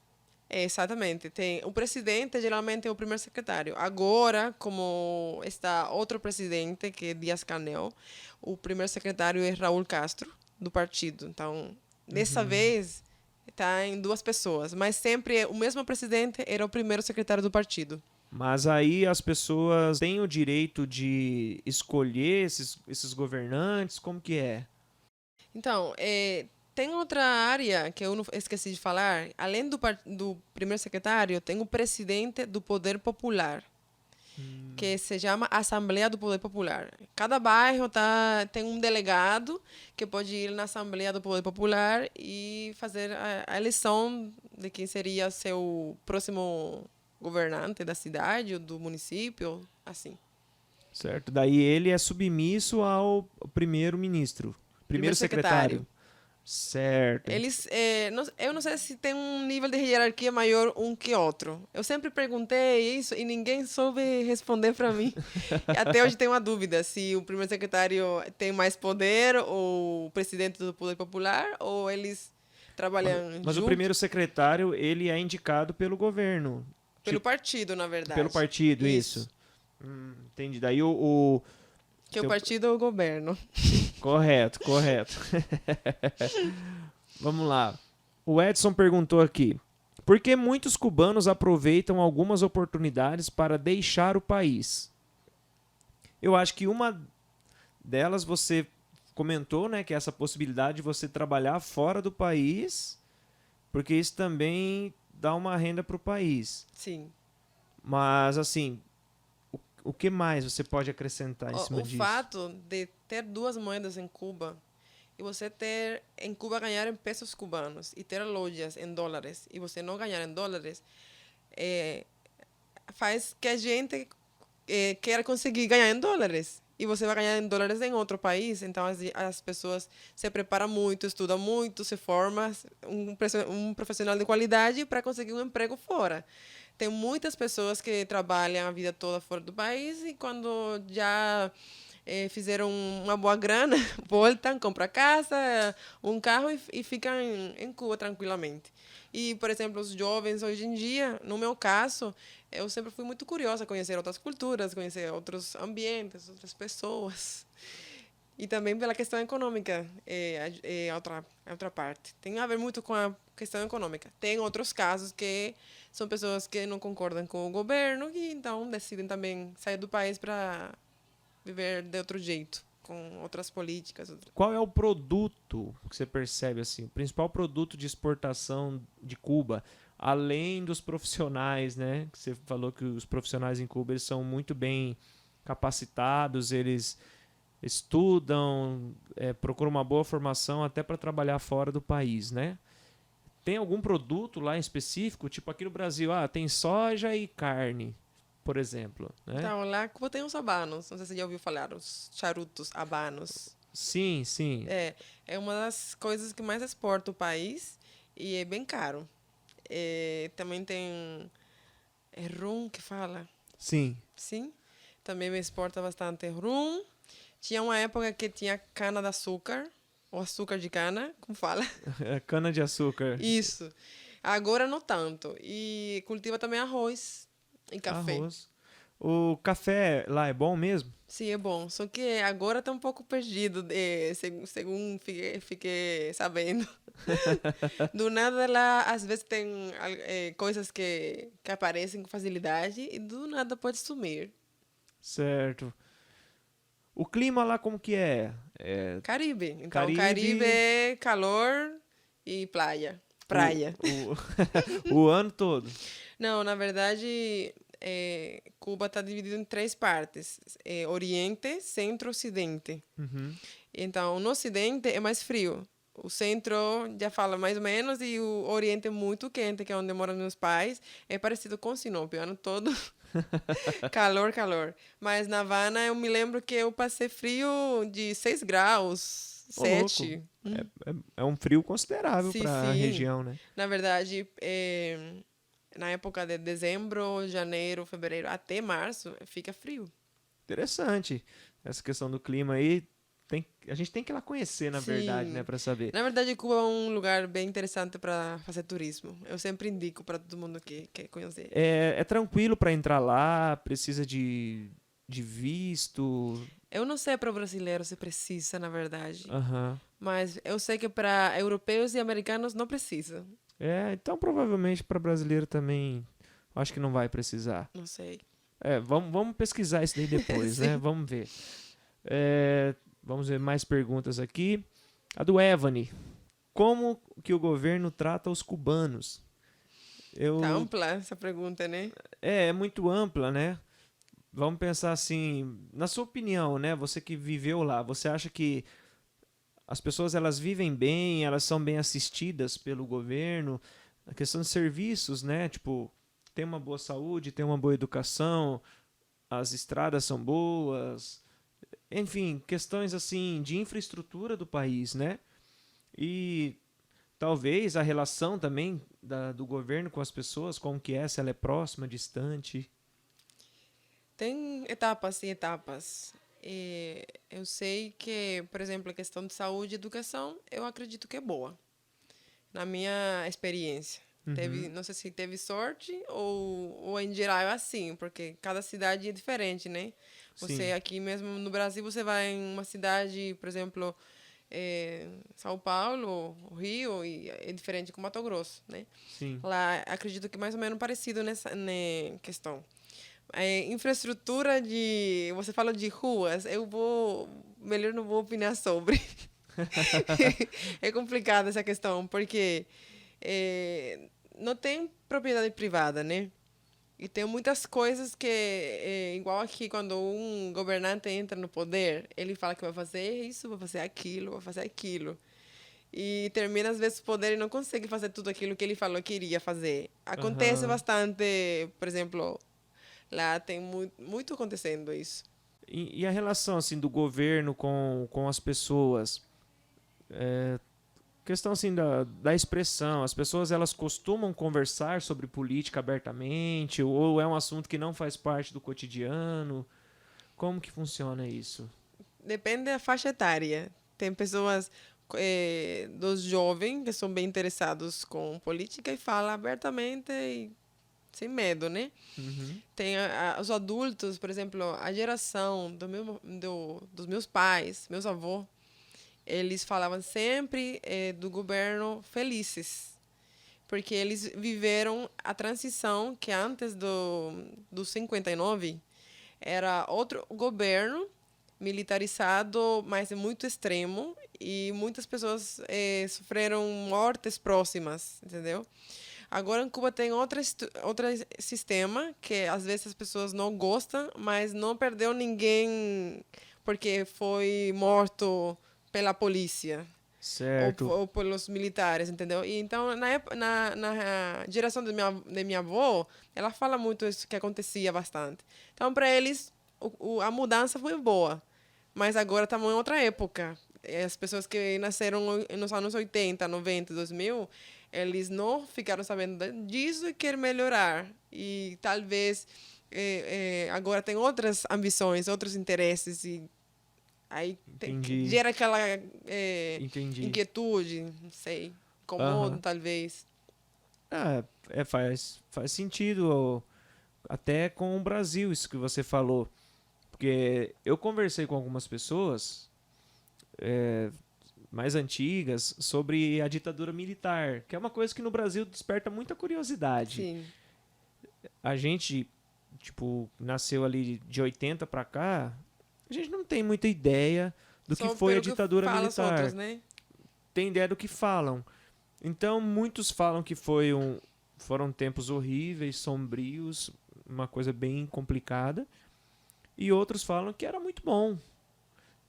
Exatamente. Tem o presidente, geralmente é o primeiro secretário. Agora, como está outro presidente, que é Díaz-Canel, o primeiro secretário é Raúl Castro, do partido. Então, dessa vez, está em duas pessoas. Mas sempre o mesmo presidente era o primeiro secretário do partido. Mas aí as pessoas têm o direito de escolher esses governantes, como que é? Então, tem outra área que eu não esqueci de falar. Além do primeiro secretário, tem o presidente do Poder Popular, que se chama Assembleia do Poder Popular. Cada bairro tem um delegado que pode ir na Assembleia do Poder Popular e fazer a eleição de quem seria seu próximo governante da cidade ou do município, assim. Certo. Daí ele é submisso ao primeiro-ministro. Primeiro secretário. Certo. Eles, eu não sei se tem um nível de hierarquia maior um que outro. Eu sempre perguntei isso e ninguém soube responder para mim. Até hoje tenho uma dúvida se o primeiro secretário tem mais poder ou o presidente do Poder Popular ou eles trabalham Mas o junto. primeiro secretário, ele é indicado pelo governo. Pelo partido, na verdade. Pelo partido, isso. Entendi. Daí o que o partido é o governo. Correto. Vamos lá. O Edson perguntou aqui: por que muitos cubanos aproveitam algumas oportunidades para deixar o país? Eu acho que uma delas você comentou, né, que é essa possibilidade de você trabalhar fora do país, porque isso também dá uma renda para o país. Sim. Mas, assim, o que mais você pode acrescentar em cima disso? O fato de ter duas moedas em Cuba e você ter em Cuba ganhar em pesos cubanos e ter lojas em dólares e você não ganhar em dólares faz que a gente queira conseguir ganhar em dólares. E você vai ganhar em dólares em outro país, então as pessoas se preparam muito, estudam muito, se formam um profissional de qualidade para conseguir um emprego fora. Tem muitas pessoas que trabalham a vida toda fora do país e quando já fizeram uma boa grana, voltam, compram casa, um carro e ficam em Cuba tranquilamente. E, por exemplo, os jovens hoje em dia, no meu caso, eu sempre fui muito curiosa a conhecer outras culturas, conhecer outros ambientes, outras pessoas. E também pela questão econômica, outra parte. Tem a ver muito com a questão econômica. Tem outros casos que são pessoas que não concordam com o governo e então decidem também sair do país para viver de outro jeito, com outras políticas. Qual é o produto que você percebe, assim, o principal produto de exportação de Cuba, além dos profissionais, né? Que você falou que os profissionais em Cuba eles são muito bem capacitados, eles estudam, procuram uma boa formação até para trabalhar fora do país, né? Tem algum produto lá em específico? Tipo aqui no Brasil, tem soja e carne, por exemplo, né? Então, lá Cuba tem os habanos, não sei se você já ouviu falar, os charutos habanos. Sim. É uma das coisas que mais exporta o país e é bem caro. Também tem rum que fala? Sim. Sim, também me exporta bastante rum. Tinha uma época que tinha cana-de-açúcar, ou açúcar de cana, como fala? Cana-de-açúcar. Isso. Agora não tanto. E cultiva também arroz e café. Arroz. O café lá é bom mesmo? Sim, é bom. Só que agora está um pouco perdido, segundo fiquei sabendo. Do nada lá, às vezes tem coisas que aparecem com facilidade e do nada pode sumir. Certo. O clima lá como que é? Caribe. Então, Caribe é calor e praia. O ano todo? Não, na verdade, Cuba está dividido em 3 partes. Oriente, Centro, Ocidente. Uhum. Então, no Ocidente é mais frio. O Centro já fala mais ou menos e o Oriente é muito quente, que é onde moram meus pais. É parecido com Sinop, o ano todo. Calor. Mas na Havana eu me lembro que eu passei frio de 6 graus, 7. É um frio considerável Sim, para a região, né? Na verdade, na época de dezembro, janeiro, fevereiro, até março, fica frio. Interessante. Essa questão do clima aí, a gente tem que ir lá conhecer, na verdade, né, para saber. Na verdade, Cuba é um lugar bem interessante para fazer turismo. Eu sempre indico para todo mundo que quer conhecer. É tranquilo para entrar lá? Precisa de visto? Eu não sei para o brasileiro se precisa, na verdade. Uhum. Mas eu sei que para europeus e americanos não precisa. Então provavelmente para brasileiro também, acho que não vai precisar. Não sei. Vamos pesquisar isso daí depois, né? Vamos ver. Vamos ver mais perguntas aqui. A do Evany. Como que o governo trata os cubanos? Tá ampla essa pergunta, né? É muito ampla, né? Vamos pensar assim, na sua opinião, né? Você que viveu lá, você acha que as pessoas elas vivem bem, elas são bem assistidas pelo governo? A questão de serviços, né? Tipo, tem uma boa saúde, tem uma boa educação, as estradas são boas, enfim, questões assim de infraestrutura do país, né? E talvez a relação também do governo com as pessoas, como que é, se ela é próxima, distante. Tem etapas e etapas. Eu sei que, por exemplo, a questão de saúde e educação, eu acredito que é boa, na minha experiência. Uhum, Não sei se teve sorte ou em geral é assim, porque cada cidade é diferente, né? Você sim, aqui mesmo no Brasil, você vai em uma cidade, por exemplo, São Paulo, Rio, e é diferente com Mato Grosso, né? sim. Lá, acredito que mais ou menos parecido nessa questão. Infraestrutura de... Você fala de ruas, eu vou... Melhor não vou opinar sobre. É complicada essa questão, porque não tem propriedade privada, né? E tem muitas coisas que, igual aqui, quando um governante entra no poder, ele fala que vai fazer isso, vai fazer aquilo, vai fazer aquilo. E termina, às vezes, o poder e não consegue fazer tudo aquilo que ele falou que iria fazer. Acontece Aham. bastante, por exemplo, lá tem muito acontecendo isso. E a relação assim do governo com as pessoas? Questão assim da expressão. As pessoas elas costumam conversar sobre política abertamente ou é um assunto que não faz parte do cotidiano? Como que funciona isso? Depende da faixa etária. Tem pessoas dos jovens que são bem interessados com política e falam abertamente e sem medo, né? Uhum. Tem os adultos, por exemplo, a geração dos meus pais, meus avós, eles falavam sempre do governo felizes, porque eles viveram a transição que antes do 59 era outro governo militarizado, mas muito extremo, e muitas pessoas sofreram mortes próximas, entendeu? Agora em Cuba tem outro sistema que às vezes as pessoas não gostam, mas não perdeu ninguém porque foi morto pela polícia Certo. ou pelos militares, entendeu? E então na geração da minha avó, ela fala muito isso que acontecia bastante. Então para eles a mudança foi boa, mas agora estamos em outra época. As pessoas que nasceram nos anos 80, 90, 2000, eles não ficaram sabendo disso e querem melhorar. E talvez agora tem outras ambições, outros interesses. E aí Entendi. gera aquela Entendi. inquietude, não sei, incomodo, Aham. talvez. Ah, faz sentido até com o Brasil, isso que você falou. Porque eu conversei com algumas pessoas mais antigas sobre a ditadura militar, que é uma coisa que no Brasil desperta muita curiosidade. Sim. A gente, tipo, nasceu ali de 80 pra cá, a gente não tem muita ideia do que Só foi a pelo que ditadura falam os outros, militar. né? Tem ideia do que falam. Então, muitos falam que foram tempos horríveis, sombrios, uma coisa bem complicada. E outros falam que era muito bom,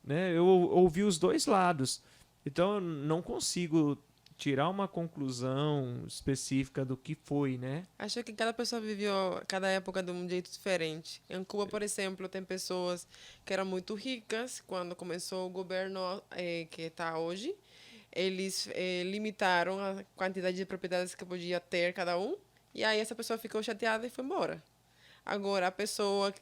né? Eu ouvi os dois lados. Então, eu não consigo tirar uma conclusão específica do que foi, né? Acho que cada pessoa viveu cada época de um jeito diferente. Em Cuba, por exemplo, tem pessoas que eram muito ricas quando começou o governo que está hoje. Eles limitaram a quantidade de propriedades que podia ter cada um. E aí essa pessoa ficou chateada e foi embora. Agora, a pessoa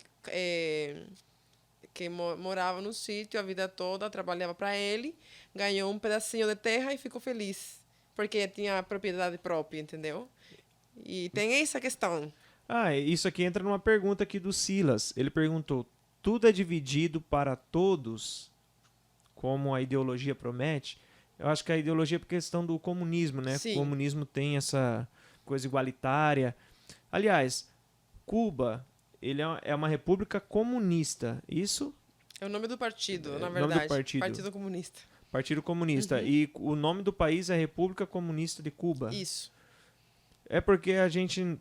que morava no sítio a vida toda, trabalhava para ele, ganhou um pedacinho de terra e ficou feliz. Porque tinha propriedade própria, entendeu? E tem essa questão. Ah, isso aqui entra numa pergunta aqui do Silas. Ele perguntou: tudo é dividido para todos, como a ideologia promete? Eu acho que a ideologia é por questão do comunismo, né? O Sim, comunismo tem essa coisa igualitária. Aliás, Cuba, ele é uma república comunista. Isso é o nome do partido, é na o nome do verdade. partido. Partido Comunista. Partido Comunista. E o nome do país é República Comunista de Cuba. Isso. É porque a gente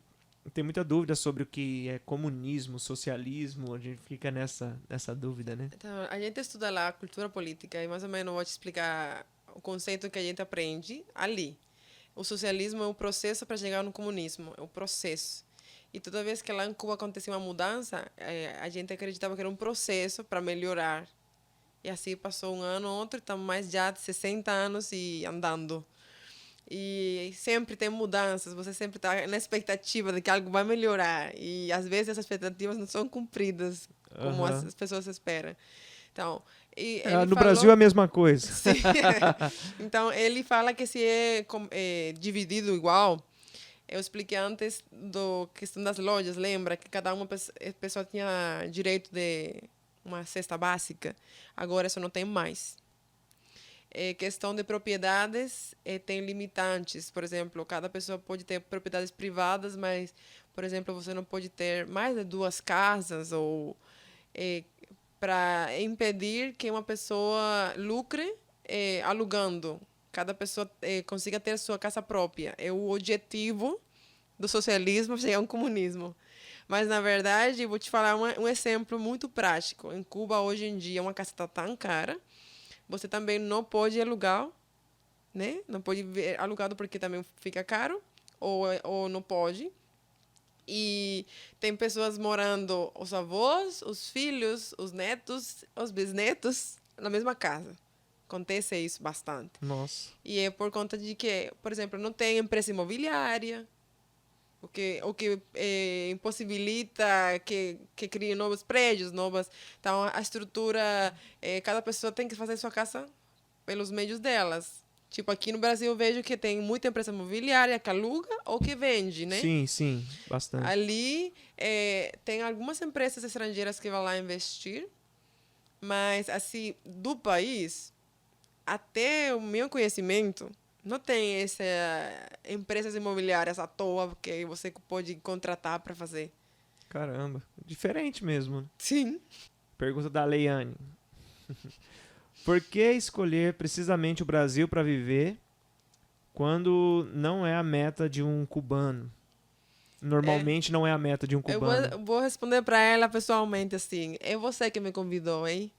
tem muita dúvida sobre o que é comunismo, socialismo. A gente fica nessa dúvida, né? Então, a gente estuda lá a cultura política e mais ou menos vou te explicar o conceito que a gente aprende ali. O socialismo é o processo para chegar no comunismo, é o processo. E toda vez que lá em Cuba acontecia uma mudança, a gente acreditava que era um processo para melhorar. E assim passou um ano, outro, estamos mais já de 60 anos e andando. E sempre tem mudanças, você sempre está na expectativa de que algo vai melhorar. E às vezes essas expectativas não são cumpridas como as pessoas esperam. Então, e ele No falou, Brasil é a mesma coisa. sim. Então, ele fala que se é dividido igual, eu expliquei antes do questão das lojas, lembra que cada uma pessoa tinha direito de uma cesta básica, agora isso não tem mais. Questão de propriedades, tem limitantes, por exemplo, cada pessoa pode ter propriedades privadas, mas, por exemplo, você não pode ter mais de 2 casas ou para impedir que uma pessoa lucre alugando. Cada pessoa consiga ter sua casa própria. É o objetivo do socialismo chegar ao comunismo. Mas, na verdade, vou te falar um exemplo muito prático. Em Cuba, hoje em dia, uma casa está tão cara, você também não pode alugar, né? Não pode ver alugado porque também fica caro, ou não pode. E tem pessoas morando, os avós, os filhos, os netos, os bisnetos, na mesma casa. Acontece isso bastante. Nossa. E é por conta de que, por exemplo, não tem empresa imobiliária, o que impossibilita que crie novos prédios, novas... Então, a estrutura, cada pessoa tem que fazer sua casa pelos meios delas. Tipo, aqui no Brasil eu vejo que tem muita empresa imobiliária que aluga ou que vende, né? Sim, sim, bastante. Ali tem algumas empresas estrangeiras que vão lá investir, mas, assim, do país, até o meu conhecimento, não tem essas empresas imobiliárias à toa que você pode contratar para fazer. Caramba, diferente mesmo. Sim. Pergunta da Leiane. Por que escolher precisamente o Brasil para viver quando não é a meta de um cubano? Normalmente não é a meta de um cubano. Eu vou responder para ela pessoalmente assim. É você que me convidou, hein?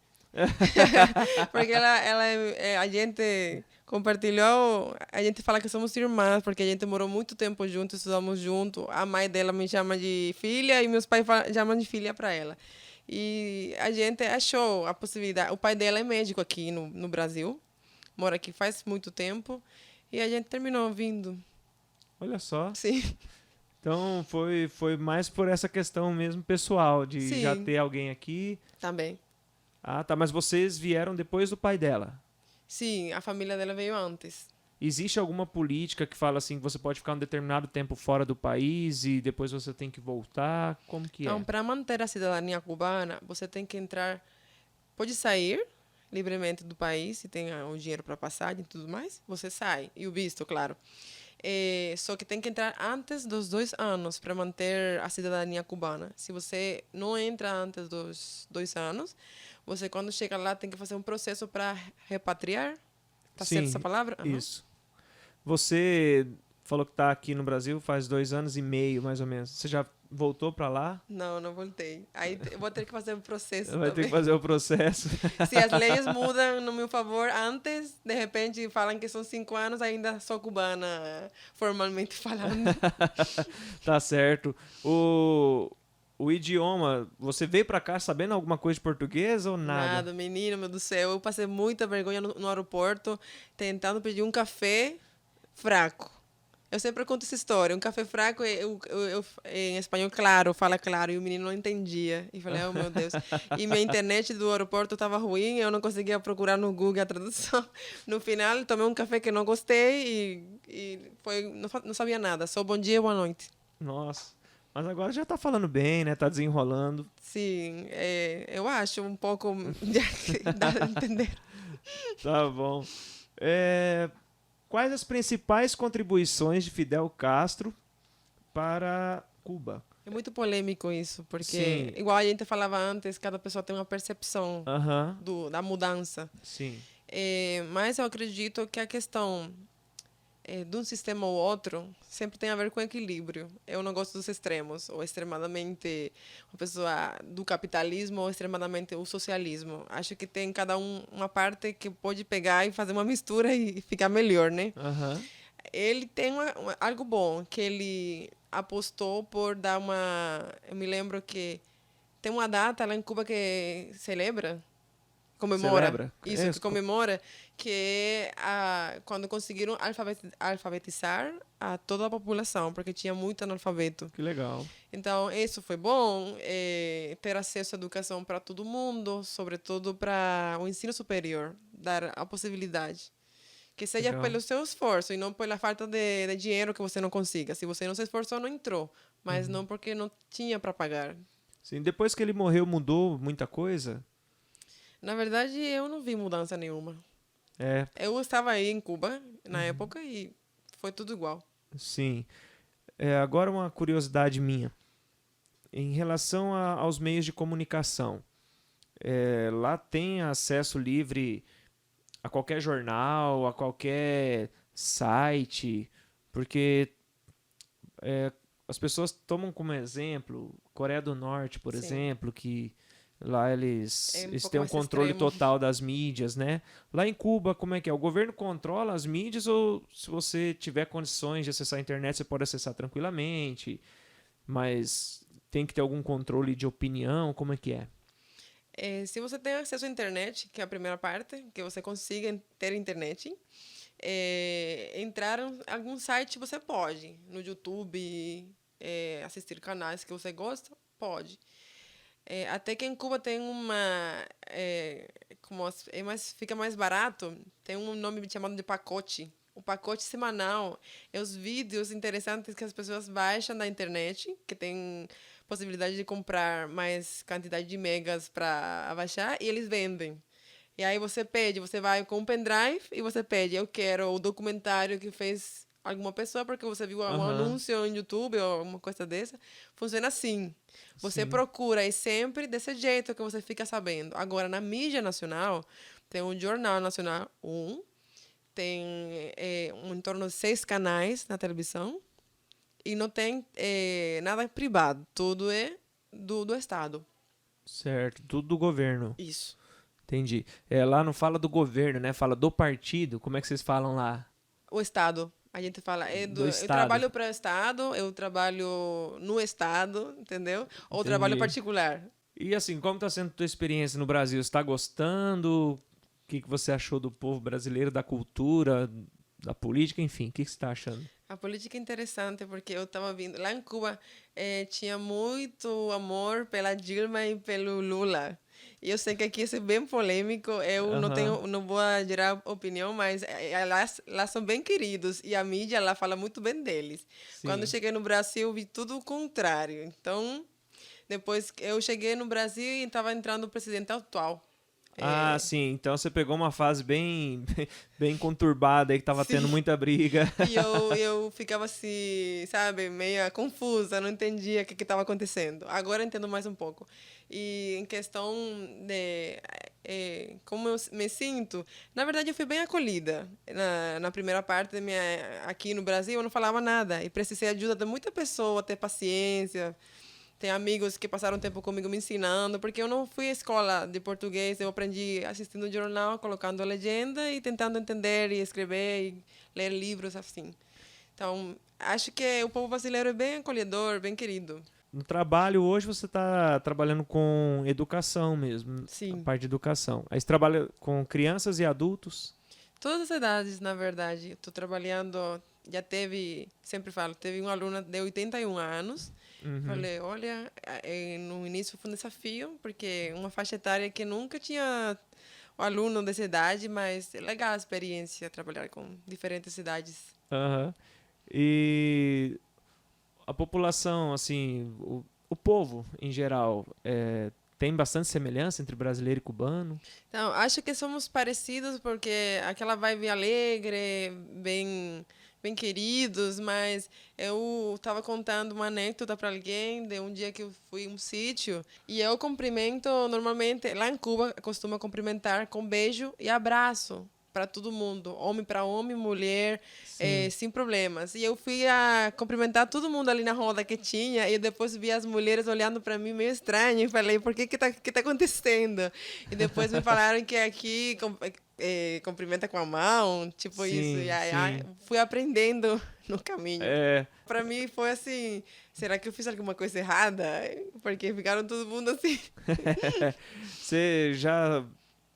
Porque a gente compartilhou, a gente fala que somos irmãs, porque a gente morou muito tempo juntos, estudamos juntos. A mãe dela me chama de filha e meus pais chamam de filha para ela. E a gente achou a possibilidade. O pai dela é médico aqui no Brasil, mora aqui faz muito tempo, e a gente terminou vindo. Olha só. Sim. Então foi mais por essa questão mesmo pessoal, de Sim. já ter alguém aqui. Também. Ah, tá, mas vocês vieram depois do pai dela. Sim, a família dela veio antes. Existe alguma política que fala assim que você pode ficar um determinado tempo fora do país e depois você tem que voltar? Como que Então, é? para manter a cidadania cubana, você tem que entrar... Pode sair livremente do país, se tem o dinheiro para passagem e tudo mais, você sai. E o visto, claro. Só que tem que entrar antes dos 2 anos para manter a cidadania cubana. Se você não entra antes dos 2 anos, você, quando chega lá, tem que fazer um processo para repatriar. Tá certo essa palavra? Uhum. Isso. Você falou que está aqui no Brasil faz 2 anos e meio, mais ou menos. Você já voltou para lá? Não, não voltei. Aí eu vou ter que fazer um processo Vai ter que fazer o processo. Se as leis mudam no meu favor antes, de repente falam que são 5 anos, ainda sou cubana, formalmente falando. Tá certo. O idioma, você veio para cá sabendo alguma coisa de português ou nada? Nada, menino, meu Deus do céu. Eu passei muita vergonha no aeroporto, tentando pedir um café fraco. Eu sempre conto essa história. Um café fraco, em espanhol, claro, fala claro, e o menino não entendia. E falei, oh, meu Deus. E minha internet do aeroporto estava ruim, eu não conseguia procurar no Google a tradução. No final, tomei um café que não gostei não sabia nada. Só bom dia e boa noite. Nossa. Mas agora já tá falando bem, né? Tá desenrolando. Sim, eu acho um pouco... dá a entender. Tá bom. Quais as principais contribuições de Fidel Castro para Cuba? É muito polêmico isso, porque, Sim. igual a gente falava antes, cada pessoa tem uma percepção da mudança. Sim. Mas eu acredito que a questão de um sistema ou outro sempre tem a ver com equilíbrio. Eu não gosto dos extremos, ou extremadamente uma pessoa do capitalismo ou extremadamente o socialismo. Acho que tem cada uma parte que pode pegar e fazer uma mistura e ficar melhor, né? ele tem algo bom, que ele apostou por dar uma... Eu me lembro que tem uma data lá em Cuba que comemora, Celebra? isso, que comemora, que é quando conseguiram alfabetizar a toda a população, porque tinha muito analfabeto. Que legal. Então, isso foi bom, ter acesso à educação para todo mundo, sobretudo para o ensino superior, dar a possibilidade. Que seja Legal. pelo seu esforço e não pela falta de dinheiro que você não consiga. Se você não se esforçou, não entrou. Mas não porque não tinha para pagar. Sim, depois que ele morreu, mudou muita coisa? Na verdade, eu não vi mudança nenhuma. É, Eu estava aí em Cuba, na época, e foi tudo igual. sim. Agora uma curiosidade minha. Em relação aos meios de comunicação, lá tem acesso livre a qualquer jornal, a qualquer site, porque as pessoas tomam como exemplo Coreia do Norte, por Sim. exemplo, que lá eles, É um eles pouco têm um mais controle extremo. total das mídias, né? Lá em Cuba, como é que é? O governo controla as mídias ou se você tiver condições de acessar a internet, você pode acessar tranquilamente, mas tem que ter algum controle de opinião, como é que é? Se você tem acesso à internet, que é a primeira parte, que você consiga ter internet, entrar em algum site você pode. No YouTube, assistir canais que você gosta, pode. Até que em Cuba tem fica mais barato, tem um nome chamado de pacote. O pacote semanal é os vídeos interessantes que as pessoas baixam da internet, que tem possibilidade de comprar mais quantidade de megas para baixar, e eles vendem. E aí você vai com um pendrive e você pede, eu quero o documentário que fez alguma pessoa, porque você viu um Aham, anúncio no YouTube ou alguma coisa dessa. Funciona assim. Você sim. procura e sempre desse jeito que você fica sabendo. Agora, na mídia nacional, tem um Jornal Nacional 1, tem em torno de 6 canais na televisão e não tem nada privado. Tudo é do Estado. Certo, tudo do governo. Isso. Entendi. Lá não fala do governo, né? Fala do partido. Como é que vocês falam lá? O Estado. A gente fala, Do eu estado. trabalho para o Estado, eu trabalho no Estado, entendeu? Ou trabalho Entendi. particular. E assim, como está sendo a tua experiência no Brasil? Você está gostando? O que você achou do povo brasileiro, da cultura, da política, enfim, o que você está achando? A política é interessante porque eu estava vindo. Lá em Cuba tinha muito amor pela Dilma e pelo Lula. E eu sei que aqui isso é bem polêmico. Eu Aham, não vou gerar opinião, mas lá são bem queridos e a mídia lá fala muito bem deles. Quando eu sim. cheguei no Brasil, eu vi tudo o contrário. Então, depois que eu cheguei no Brasil e estava entrando o presidente atual. Ah, sim. Então você pegou uma fase bem, bem conturbada aí, que tava tendo Sim. muita briga. E eu ficava assim, sabe, meio confusa, não entendia o que estava acontecendo. Agora eu entendo mais um pouco. E em questão de como eu me sinto, na verdade eu fui bem acolhida. Na primeira parte da aqui no Brasil eu não falava nada e precisei de ajuda de muita pessoa, ter paciência. Tem amigos que passaram tempo comigo me ensinando, porque eu não fui à escola de português, eu aprendi assistindo o jornal, colocando a legenda e tentando entender e escrever e ler livros assim. Então, acho que o povo brasileiro é bem acolhedor, bem querido. No trabalho, hoje você está trabalhando com educação mesmo, a Sim. parte de educação. Aí você trabalha com crianças e adultos? Todas as idades, na verdade. Estou trabalhando, já teve, sempre falo, teve uma aluna de 81 anos. Uhum. Falei, olha, no início foi um desafio, porque uma faixa etária que nunca tinha o aluno dessa idade, mas é legal a experiência trabalhar com diferentes idades. Aham. E a população, assim, o povo em geral, tem bastante semelhança entre brasileiro e cubano? Então, acho que somos parecidos porque aquela vibe alegre, bem queridos, mas eu estava contando uma anécdota para alguém de um dia que eu fui em um sítio e eu cumprimento normalmente, lá em Cuba, costuma cumprimentar com beijo e abraço para todo mundo, homem para homem, mulher, Sim. sem problemas. E eu fui a cumprimentar todo mundo ali na roda que tinha e depois vi as mulheres olhando para mim meio estranho e falei, por que tá acontecendo? E depois me falaram que aqui cumprimenta com a mão, tipo isso. Sim, E aí, sim. fui aprendendo no caminho. É, Para mim foi assim, será que eu fiz alguma coisa errada? Porque ficaram todo mundo assim. você já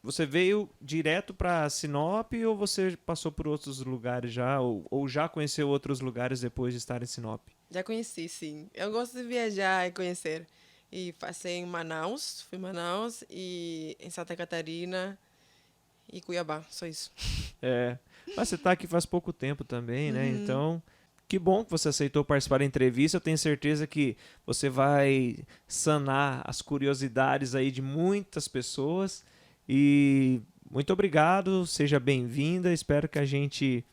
você veio direto para Sinop ou você passou por outros lugares já ou já conheceu outros lugares depois de estar em Sinop? Já conheci, sim. Eu gosto de viajar e conhecer. E passei em Manaus, fui em Manaus e em Santa Catarina e Cuiabá, só isso. É, mas você está aqui faz pouco tempo também, né? Uhum. Então, que bom que você aceitou participar da entrevista. Eu tenho certeza que você vai sanar as curiosidades aí de muitas pessoas. E muito obrigado, seja bem-vinda. Espero que a gente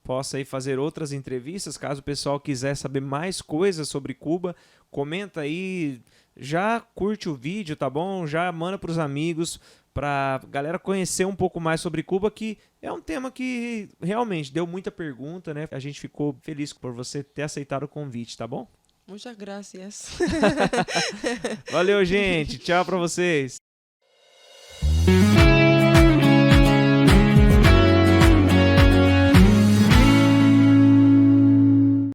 possa aí fazer outras entrevistas. Caso o pessoal quiser saber mais coisas sobre Cuba, comenta aí, já curte o vídeo, tá bom? Já manda para os amigos, para galera conhecer um pouco mais sobre Cuba, que é um tema que realmente deu muita pergunta, né? A gente ficou feliz por você ter aceitado o convite, tá bom? Muchas gracias. Valeu, gente. Tchau para vocês.